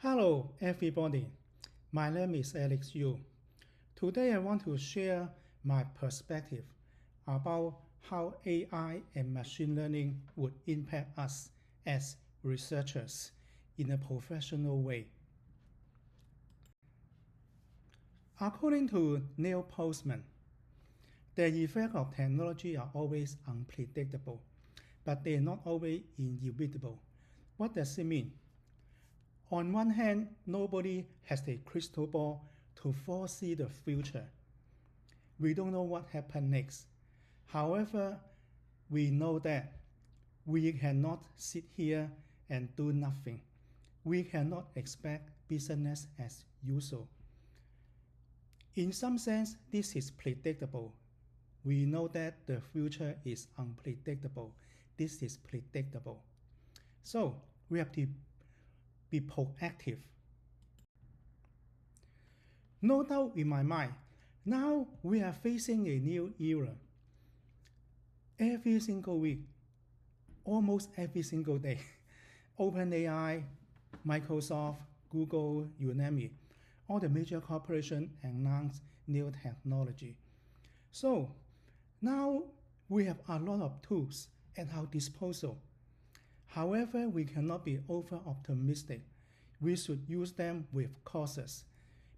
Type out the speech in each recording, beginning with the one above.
Hello everybody, my name is Alex Yu. Today I want to share my perspective about how AI and machine learning would impact us as researchers in a professional way. According to Neil Postman, the effects of technology are always unpredictable, but they are not always inevitable. What does it mean? On one hand, nobody has a crystal ball to foresee the future. We don't know what happens next. However, we know that we cannot sit here and do nothing. We cannot expect business as usual. In some sense, this is predictable. We know that the future is unpredictable. This is predictable. So we have to be proactive. No doubt in my mind, now we are facing a new era. Every single week, almost every single day, OpenAI, Microsoft, Google, you name it, all the major corporations announce new technology. So now we have a lot of tools at our disposal. However, we cannot be over-optimistic. We should use them with caution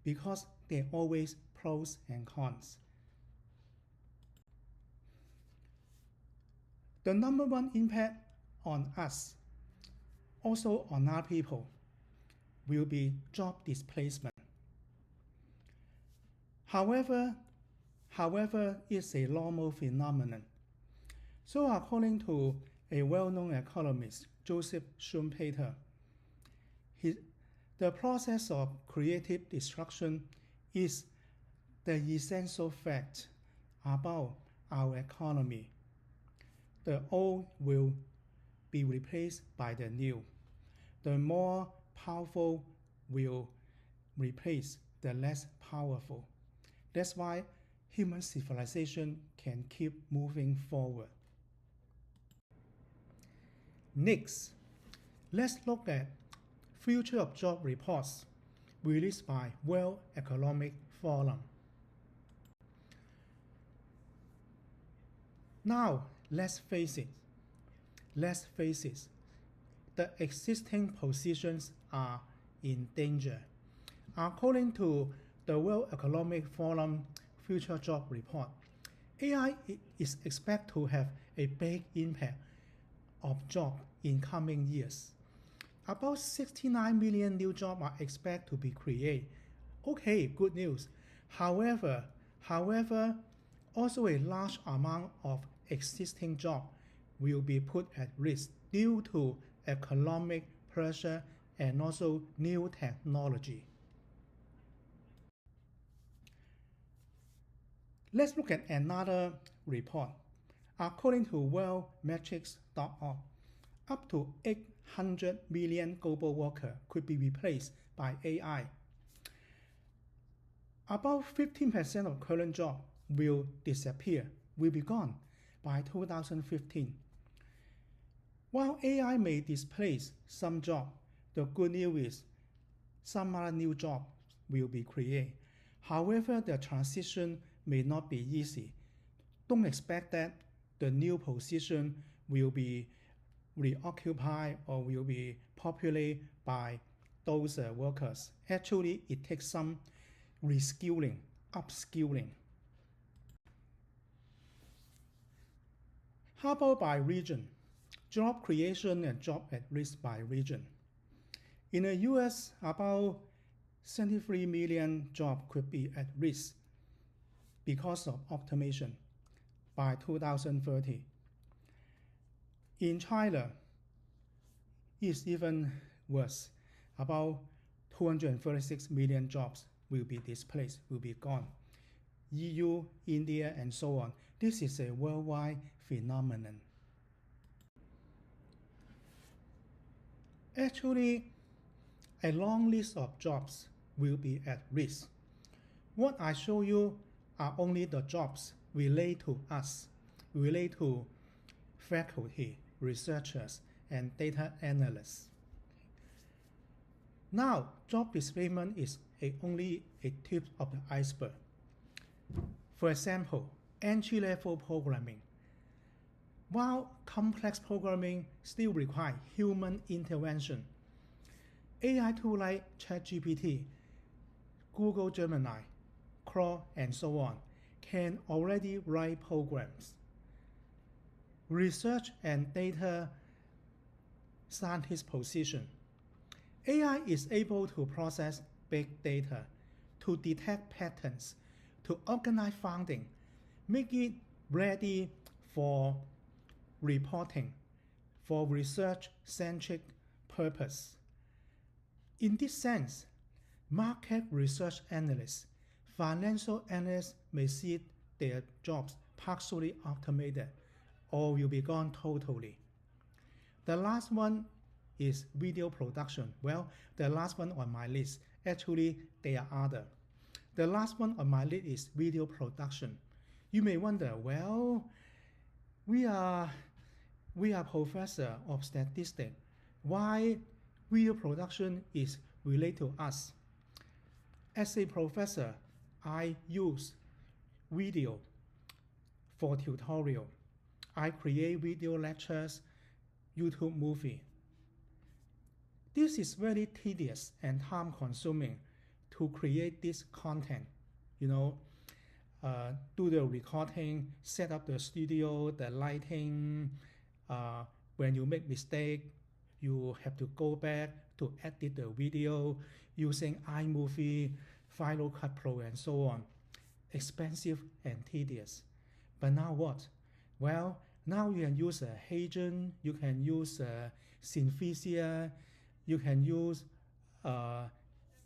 because there are always pros and cons. The number one impact on us, also on our people, will be job displacement. However, it's a normal phenomenon. So according to a well-known economist, Joseph Schumpeter, the process of creative destruction is the essential fact about our economy. The old will be replaced by the new. The more powerful will replace the less powerful. That's why human civilization can keep moving forward. Next, let's look at Future of Job reports released by World Economic Forum. Now, let's face it, the existing positions are in danger. According to the World Economic Forum Future Job Report, AI is expected to have a big impact of jobs in coming years. About 69 million new jobs are expected to be created. Okay, good news. However, also a large amount of existing jobs will be put at risk due to economic pressure and also new technology. Let's look at another report. According to worldmetrics.org, up to 800 million global workers could be replaced by AI. About 15% of current jobs will disappear, will be gone by 2015. While AI may displace some jobs, the good news is some other new jobs will be created. However, the transition may not be easy. Don't expect that the new position will be reoccupied or will be populated by those workers. Actually, it takes some reskilling, upskilling. How about by region? Job creation and job at risk by region. In the US, about 73 million jobs could be at risk because of automation by 2030. In China, it's even worse. About 236 million jobs will be displaced, will be gone. EU, India, and so on. This is a worldwide phenomenon. Actually, a long list of jobs will be at risk. What I show you are only the jobs related to us, related to faculty, researchers, and data analysts. Now, job displacement is only a tip of the iceberg. For example, entry-level programming. While complex programming still requires human intervention, AI tools like ChatGPT, Google Gemini, Claude, and so on can already write programs. Research and data scientist position. AI is able to process big data, to detect patterns, to organize findings, make it ready for reporting, for research-centric purpose. In this sense, market research analysts, financial analysts may see their jobs partially automated or will be gone totally. The last one is video production. Well, the last one on my list. Actually, there are other. The last one on my list is video production. You may wonder, well, we are professor of statistics. Why video production is related to us? As a professor, I use video for tutorial. I create video lectures, YouTube movie. This is very tedious and time-consuming to create this content. Do the recording, set up the studio, the lighting. When you make mistake, you have to go back to edit the video using iMovie, Final Cut Pro, and so on. Expensive and tedious. But now what? Well, now you can use a Hagen, you can use Synthesia, you can use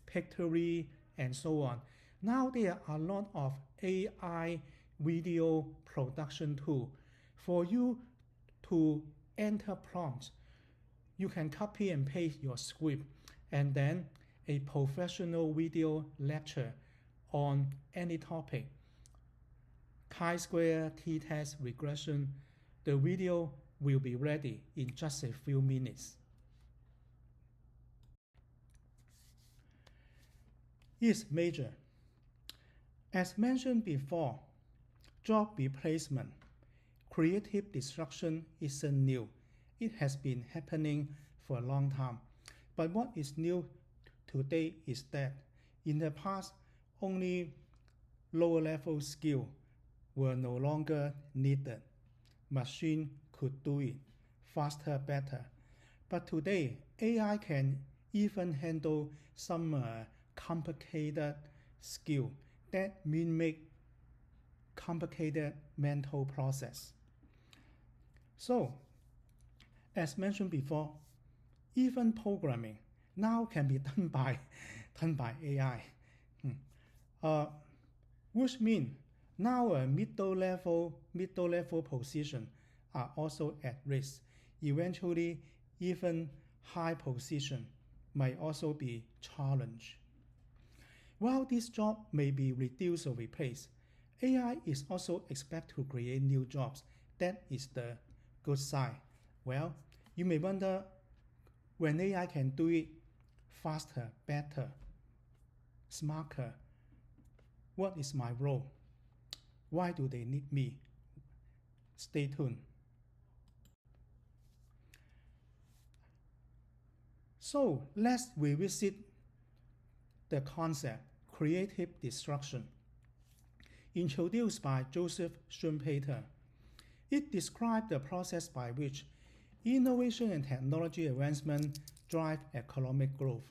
Pictory, and so on. Now there are a lot of AI video production tools. For you to enter prompts, you can copy and paste your script, and then a professional video lecture on any topic. Chi-square, t-test, regression, the video will be ready in just a few minutes. It's major. As mentioned before, job replacement, creative destruction isn't new. It has been happening for a long time. But what is new today is that in the past, only lower level skills were no longer needed. Machine could do it faster, better. But today, AI can even handle some complicated skill that mimic complicated mental process. So, as mentioned before, even programming now can be done by AI, which means now a middle level position are also at risk. Eventually, even high position might also be challenged. While this job may be reduced or replaced, AI is also expected to create new jobs. That is the good side. Well, you may wonder, when AI can do it faster, better, smarter, what is my role? Why do they need me? Stay tuned. So let's revisit the concept creative destruction, introduced by Joseph Schumpeter. It describes the process by which innovation and technology advancement drive economic growth.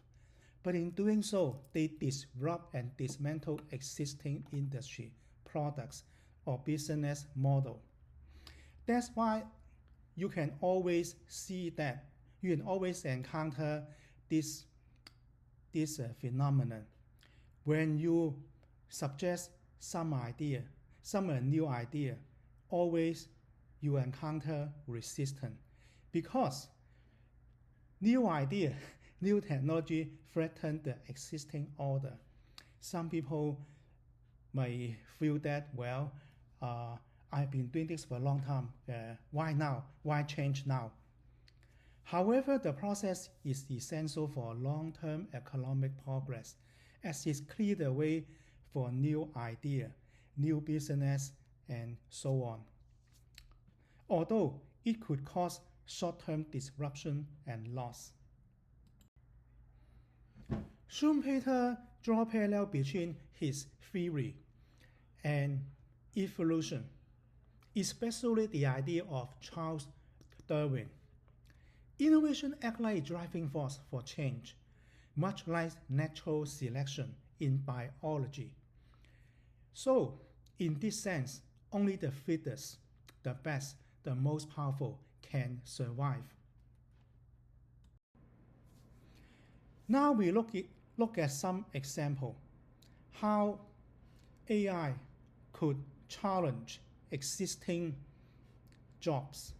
But in doing so, they disrupt and dismantle existing industry, products, or business model. That's why you can always see that, you can always encounter this phenomenon. When you suggest some new idea, always you encounter resistance, because new idea, new technology threaten the existing order. Some people may feel that, well, I've been doing this for a long time. Why now? Why change now? However, the process is essential for long-term economic progress, as it clears the way for new ideas, new business, and so on. Although it could cause short-term disruption and loss. Schumpeter draws parallel between his theory and evolution, especially the idea of Charles Darwin. Innovation acts like a driving force for change, much like natural selection in biology. So, in this sense, only the fittest, the best, the most powerful can survive. Now we look at some example how AI could challenge existing jobs.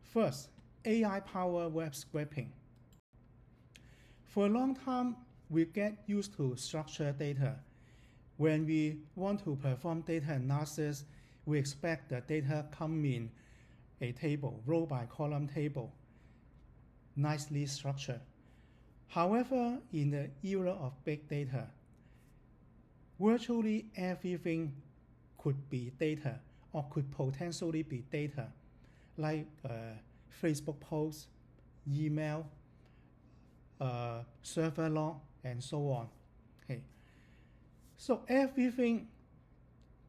First, AI-powered web scraping. For a long time, we get used to structured data. When we want to perform data analysis, we expect the data come in a table, row by column table, nicely structured. However, in the era of big data, virtually everything could be data or could potentially be data, like Facebook posts, email, server log, and so on. Okay. So everything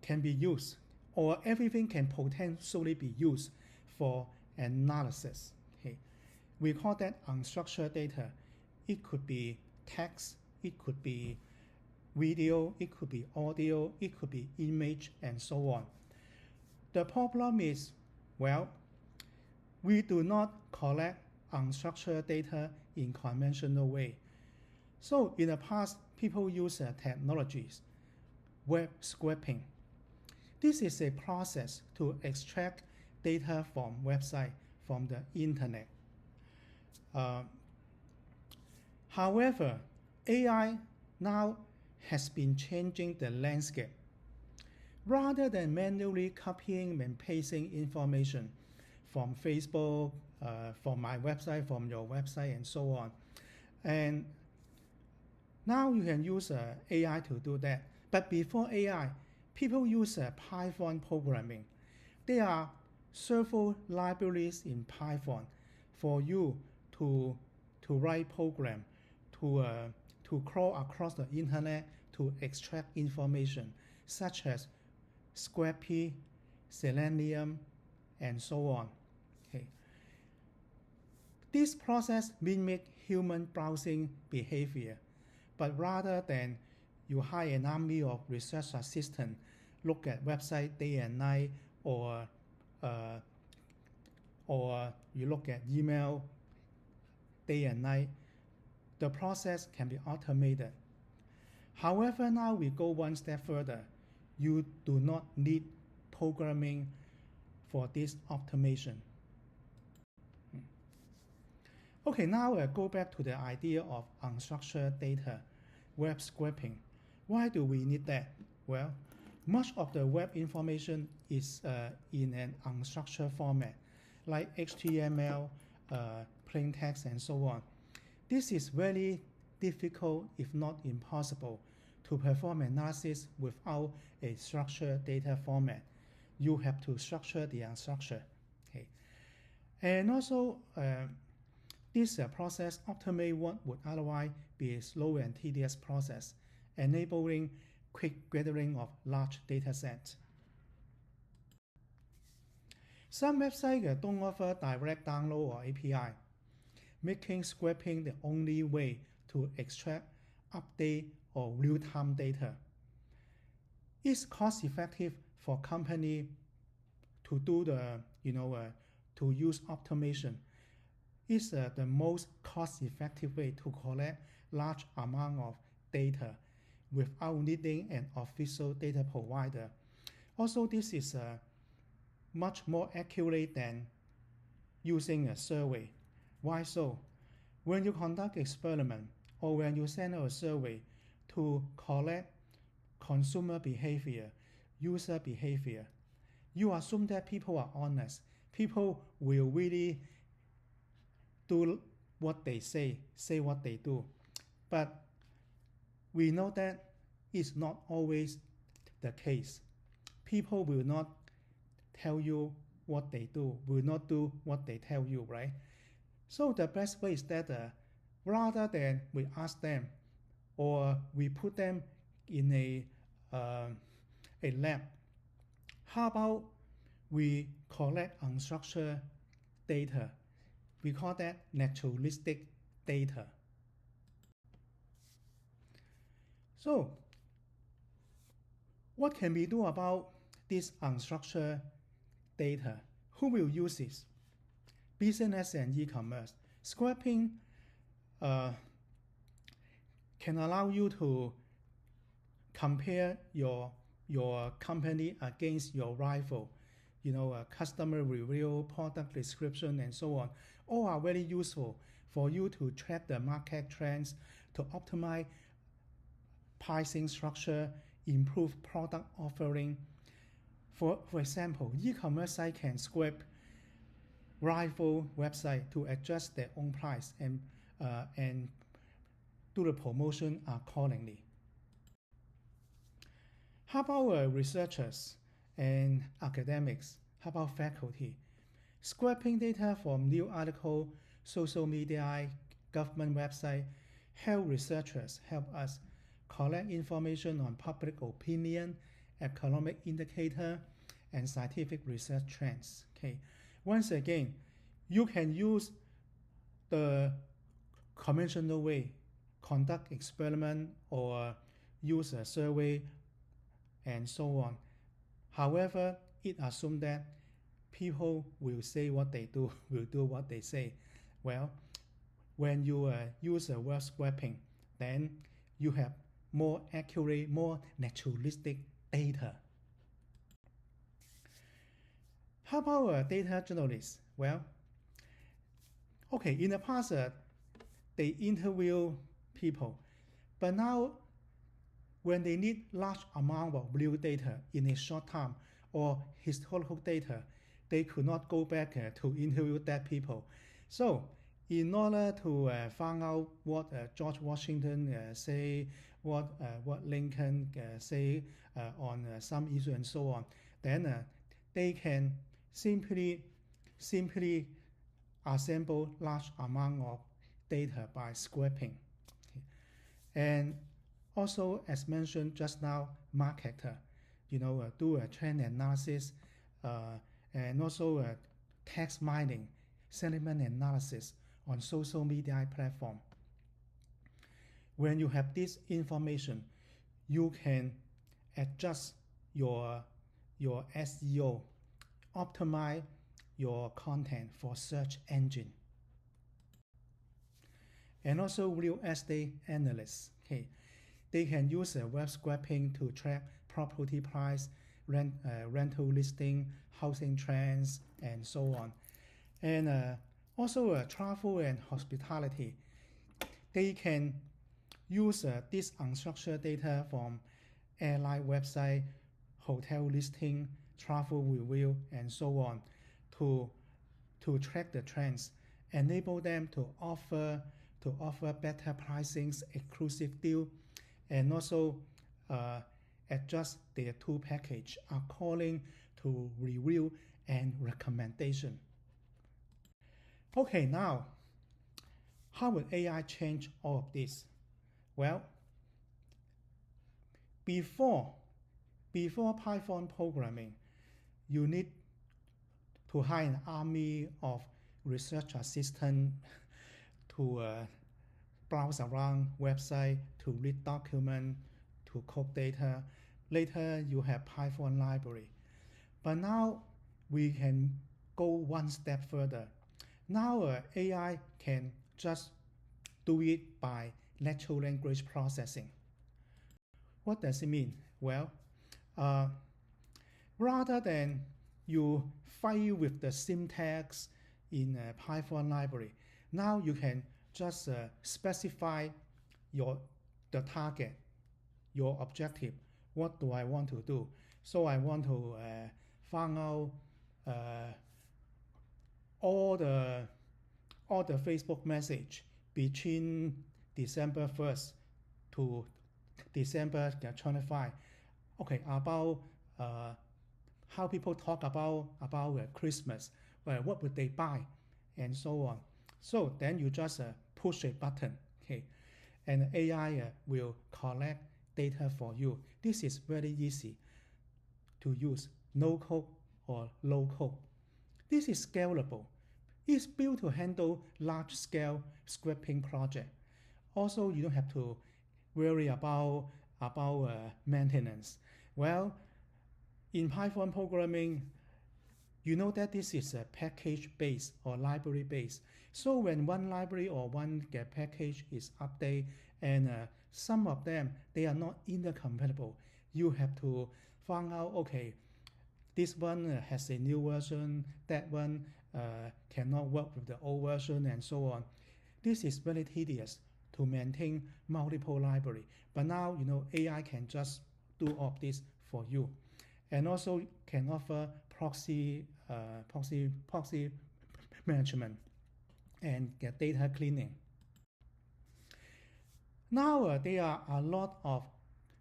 can be used, or everything can potentially be used for analysis. Okay. We call that unstructured data. It could be text, it could be video, it could be audio, it could be image, and so on. The problem is, well, we do not collect unstructured data in conventional way. So in the past, people use technologies, web scraping. This is a process to extract data from website, from the internet. However, AI now has been changing the landscape. Rather than manually copying and pasting information from Facebook, from my website, from your website, and so on. And now you can use AI to do that. But before AI, people use Python programming. There are several libraries in Python for you to write program, to crawl across the internet to extract information, such as Scrapy, Selenium, and so on. Okay. This process mimics human browsing behavior, but rather than you hire an army of research assistants, look at website day and night, or you look at email day and night, the process can be automated. However, now we go one step further. You do not need programming for this automation. Okay, now go back to the idea of unstructured data, web scraping. Why do we need that? Well, much of the web information is in an unstructured format, like HTML, plain text, and so on. This is very difficult, if not impossible, to perform analysis without a structured data format. You have to structure the unstructured. Okay. And also, this process automates what would otherwise be a slow and tedious process, enabling quick gathering of large data sets. Some websites don't offer direct download or API, making scraping the only way to extract, update, or real-time data. It's cost-effective for company to do to use automation. It's the most cost-effective way to collect large amount of data without needing an official data provider. Also, this is much more accurate than using a survey. Why so? When you conduct experiment or when you send out a survey to collect consumer behavior, user behavior, you assume that people are honest. People will really do what they say what they do. But we know that it's not always the case. People will not tell you what they do, will not do what they tell you, right? So the best way is that rather than we ask them or we put them in a lab, how about we collect unstructured data? We call that naturalistic data. So what can we do about this unstructured data? Who will use this? Business and e-commerce. Scraping can allow you to compare your company against your rival. Customer review, product description, and so on. All are very useful for you to track the market trends, to optimize pricing structure, improve product offering. For example, e-commerce site can scrape rival website to adjust their own price and do the promotion accordingly. How about researchers and academics? How about faculty? Scraping data from news articles, social media, government website help researchers help us collect information on public opinion, economic indicator, and scientific research trends. Okay. Once again, you can use the conventional way, conduct experiment or use a survey and so on. However, it assumes that people will say what they do, will do what they say. Well, when you use web scraping, then you have more accurate, more naturalistic data. How about data journalists? Well, okay, in the past, they interview people, but now when they need large amount of real data in a short time or historical data, they could not go back to interview that people. So in order to find out what George Washington say, what Lincoln say on some issue and so on, then they can simply assemble large amount of data by scraping. Okay. And also, as mentioned just now, marketer, do a trend analysis and also text mining, sentiment analysis on social media platform. When you have this information, you can adjust your SEO, optimize your content for search engine. And also real estate analysts, okay, they can use web scraping to track property price, rental listing, housing trends, and so on. And also travel and hospitality, they can use this unstructured data from airline website, hotel listing, travel review, and so on to track the trends, enable them to offer better pricings, exclusive deal, and also adjust their tool package according to review and recommendation. Okay, now how will AI change all of this? Well, before Python programming, you need to hire an army of research assistants to browse around website, to read documents, to code data. Later, you have Python library. But now we can go one step further. Now AI can just do it by natural language processing. What does it mean? Well, rather than you fight with the syntax in Python library, now you can just specify the target, your objective. What do I want to do? So I want to find out all all the Facebook message between December 1st to December 25. Okay, about how people talk about Christmas, what would they buy, and so on. So then you just push a button, okay, and AI will collect data for you. This is very easy to use, no code or low code. This is scalable. It's built to handle large-scale scraping project. Also, you don't have to worry about maintenance. Well, in Python programming, you know that this is a package-based or library-based. So when one library or one package is updated, and some of them, they are not intercompatible, you have to find out, okay, this one has a new version, that one cannot work with the old version, and so on. This is very tedious to maintain multiple library. But now, AI can just do all of this for you. And also can offer proxy management and get data cleaning. Now there are a lot of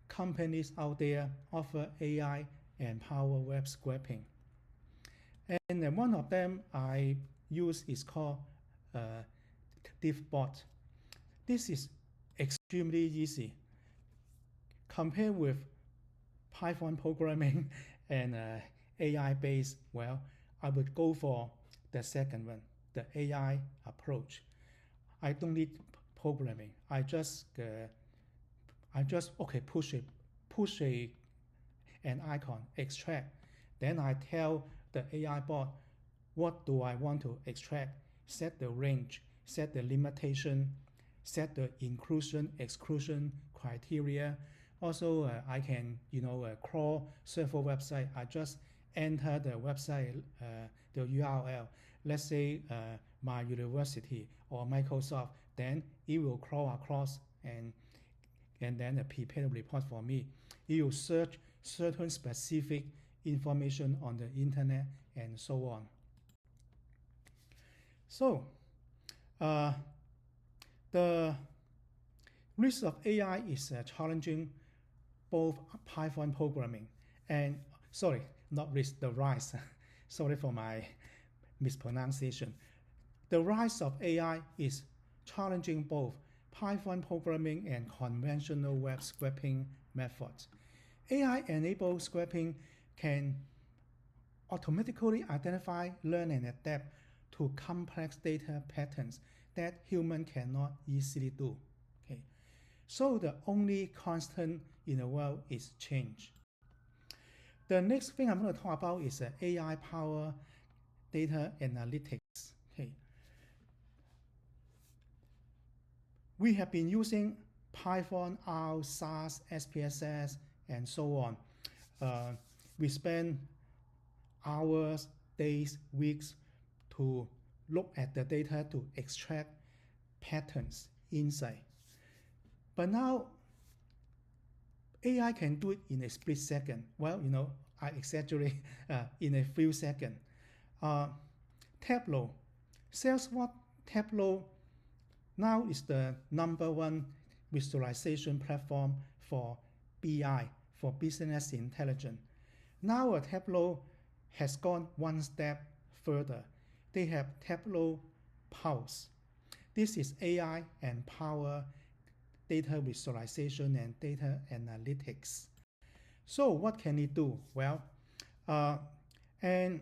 companies out there offer AI and power web scraping. And one of them I use is called DivBot. This is extremely easy. Compared with Python programming and AI-based, well, I would go for the second one, the AI approach. I don't need programming. I just push an icon, extract. Then I tell the AI bot what do I want to extract, set the range, set the limitation, set the inclusion, exclusion criteria. Also, I can, crawl several websites. I just enter the website, the URL. Let's say my university or Microsoft. Then it will crawl across and then prepare a report for me. It will search certain specific information on the internet and so on. So, the risk of AI is challenging both Python programming and, sorry, not risk, the rise. Sorry for my mispronunciation. The rise of AI is challenging both Python programming and conventional web scraping methods. AI-enabled scraping can automatically identify, learn, and adapt to complex data patterns that humans cannot easily do. Okay. So the only constant in the world is change. The next thing I'm going to talk about is AI-powered data analytics. Okay. We have been using Python, R, SAS, SPSS, and so on. We spend hours, days, weeks to look at the data to extract patterns, insight. But now, AI can do it in a split second. Well, I exaggerate, in a few seconds. Tableau. Salesforce Tableau now is the #1 visualization platform for BI, for business intelligence. Now Tableau has gone one step further. They have Tableau Pulse. This is AI and power data visualization and data analytics. So what can it do? Well, and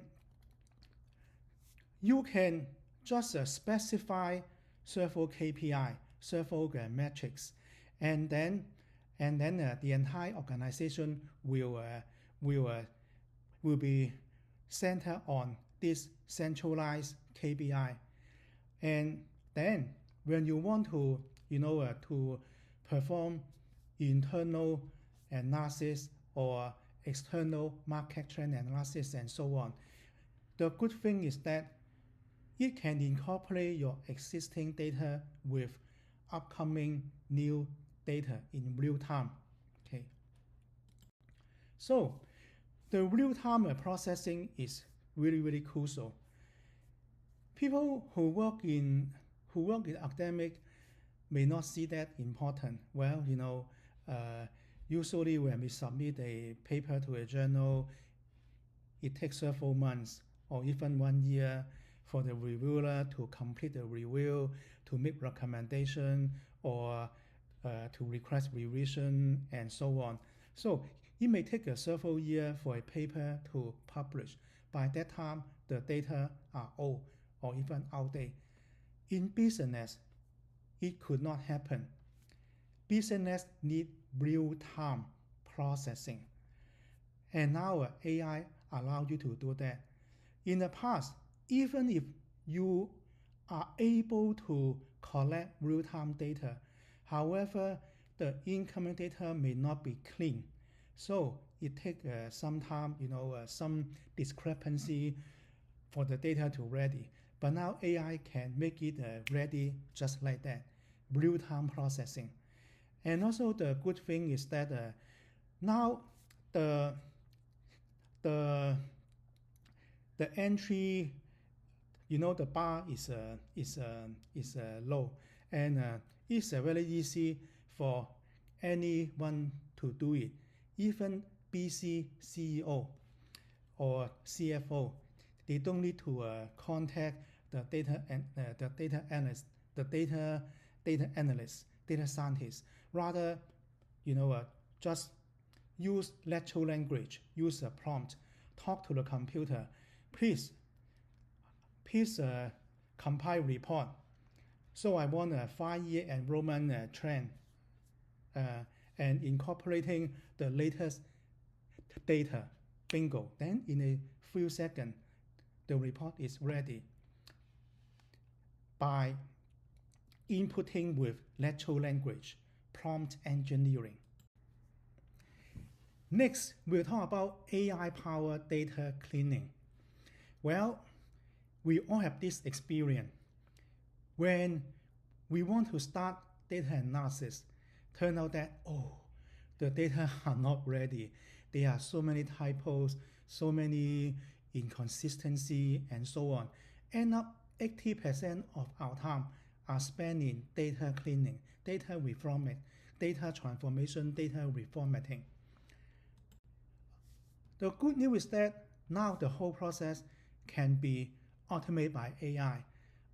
you can just specify several KPI, several metrics, and then the entire organization will be centered on this centralized KPI. And then when you want to to perform internal analysis or external market trend analysis and so on, the good thing is that it can incorporate your existing data with upcoming new data in real time. Okay. So the real-time processing is really, really crucial. People who work in academic may not see that important. Well, usually when we submit a paper to a journal, it takes several months or even 1 year for the reviewer to complete the review, to make recommendation, or to request revision, and so on. So it may take several years for a paper to publish. By that time, the data are old or even outdated. In business, it could not happen. Business need real-time processing. And now AI allows you to do that. In the past, even if you are able to collect real-time data, however, the incoming data may not be clean. So it takes some time, some discrepancy for the data to ready. But now AI can make it ready just like that, real-time processing. And also the good thing is that now the entry, the bar is low, and it's very easy for anyone to do it. Even BC CEO or CFO, they don't need to contact the data analyst, data scientist. Rather, just use natural language, use a prompt, talk to the computer. Please compile report. So I want a 5-year enrollment trend and incorporating the latest data. Bingo. Then in a few seconds, the report is ready by inputting with natural language, prompt engineering. Next, we'll talk about AI-powered data cleaning. Well, we all have this experience. When we want to start data analysis, turn out that, the data are not ready. There are so many typos, so many inconsistencies, and so on. End up 80% of our time are spent in data cleaning, data reformat, data transformation, data reformatting. The good news is that now the whole process can be automated by AI.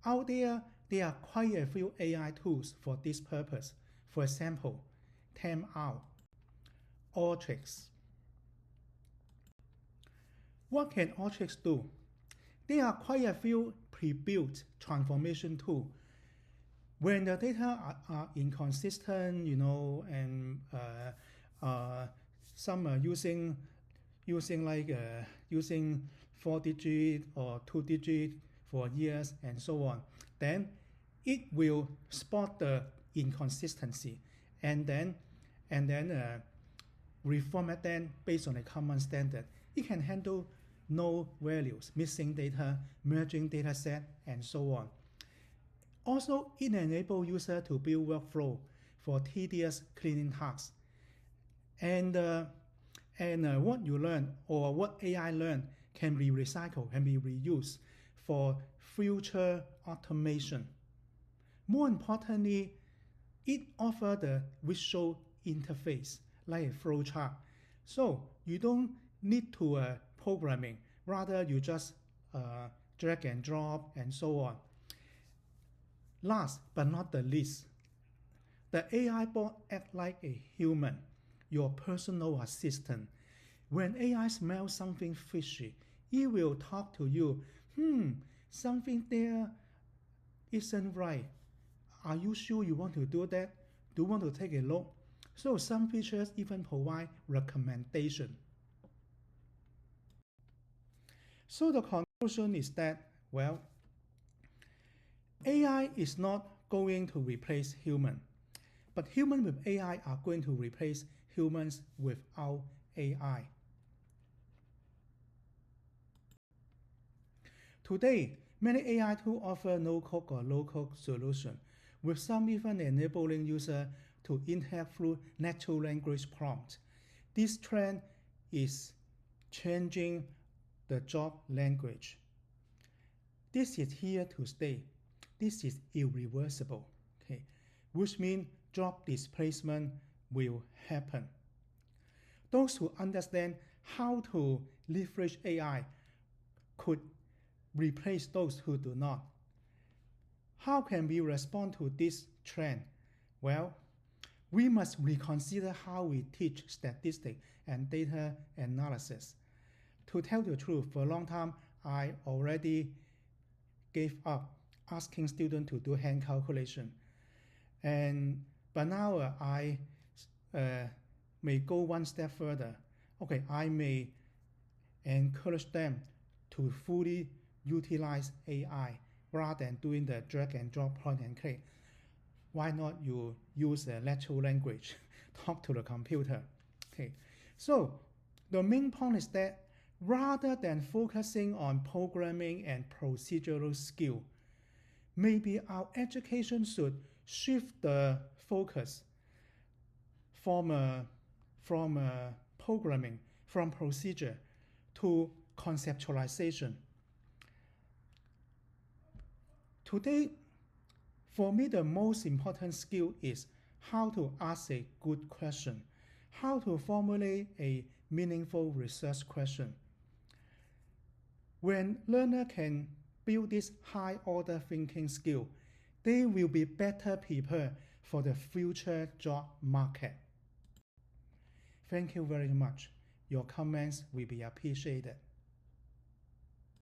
Out there are quite a few AI tools for this purpose. For example, TimeOut, Ultrix. What can Ultrix do? There are quite a few pre-built transformation tools. When the data are inconsistent, and some are using 4-digit or 2-digit for years and so on, then it will spot the inconsistency and then reformat them based on a common standard. It can handle no values, missing data, merging data set, and so on. Also, it enables users to build workflow for tedious cleaning tasks. And what you learn or what AI learn can be recycled, can be reused for future automation. More importantly, it offers the visual interface like a flowchart. So you don't need to programming. Rather, you just drag and drop and so on. Last but not the least, the AI bot acts like a human, your personal assistant. When AI smells something fishy, it will talk to you. Something there isn't right. Are you sure you want to do that? Do you want to take a look? So some features even provide recommendation. So the conclusion is that, well, AI is not going to replace human, but human with AI are going to replace humans without AI. Today, many AI tools offer no-code or low-code solution, with some even enabling users to interact through natural language prompts. This trend is changing the job language. This is here to stay. This is irreversible, okay, which means job displacement will happen. Those who understand how to leverage AI could replace those who do not. How can we respond to this trend? Well, we must reconsider how we teach statistics and data analysis. To tell the truth, for a long time, I already gave up asking students to do hand calculation. But now I may go one step further. Okay, I may encourage them to fully utilize AI rather than doing the drag and drop point and click. Why not you use a natural language, talk to the computer? Okay, so the main point is that rather than focusing on programming and procedural skill, maybe our education should shift the focus from programming, from procedure to conceptualization. Today, for me, the most important skill is how to ask a good question, how to formulate a meaningful research question. When learners can build this high-order thinking skill, they will be better prepared for the future job market. Thank you very much. Your comments will be appreciated.